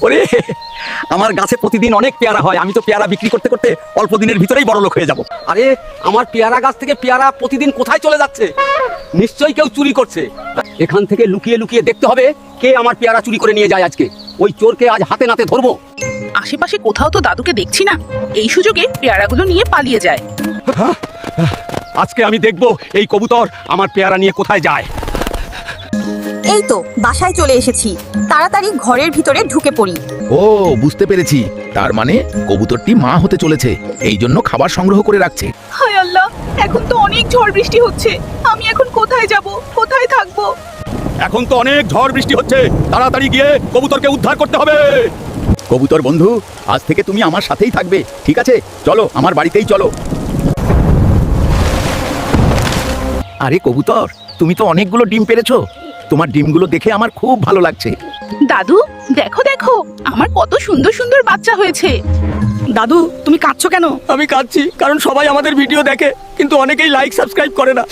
ওরে আমার গাছে প্রতিদিন অনেক পেয়ারা হয়, আমি তো পেয়ারা বিক্রি করতে করতে অল্প দিনের ভিতরেই বড় লোক হয়ে যাব। আরে আমার পেয়ারা গাছ থেকে পেয়ারা প্রতিদিন কোথায় চলে যাচ্ছে? নিশ্চয়ই কেউ চুরি করছে। এখান থেকে লুকিয়ে লুকিয়ে দেখতে হবে কে আমার পেয়ারা চুরি করে নিয়ে যায় আজকে। ওই চোরকে আজ হাতে নাতে ধরবো। আশেপাশে কোথাও তো দাদুকে দেখছি না, এই সুযোগে পেয়ারাগুলো নিয়ে পালিয়ে যায়। আজকে আমি দেখব এই কবুতর আমার পেয়ারা নিয়ে কোথায় যায়। এই তো বাসায় চলে এসেছি, তাড়াতাড়ি ঘরের ভিতরে ঢুকে পড়ি। ও বুঝতে পেরেছি, তার মানে কবুতরটি মা হতে চলেছে, এই জন্য খাবার সংগ্রহ করে রাখছে। হায় আল্লাহ, এখন তো অনেক ঝড় বৃষ্টি হচ্ছে, আমি এখন কোথায় যাব, কোথায় থাকবো? এখন তো অনেক ঝড় বৃষ্টি হচ্ছে, তাড়াতাড়ি গিয়ে কবুতরকে উদ্ধার করতে হবে। কবুতর বন্ধু, আজ থেকে তুমি আমার সাথেই থাকবে, ঠিক আছে? চলো আমার বাড়িতেই চলো। আরে কবুতর, তুমি তো অনেকগুলো ডিম পেড়েছো, তোমার ডিমগুলো দেখে আমার খুব ভালো লাগছে। দাদু দেখো দেখো, আমার কত সুন্দর সুন্দর বাচ্চা হয়েছে। দাদু তুমি কাঁদছো কেন? আমি কাঁদছি কারণ সবাই আমাদের ভিডিও দেখে কিন্তু অনেকেই লাইক সাবস্ক্রাইব করে না।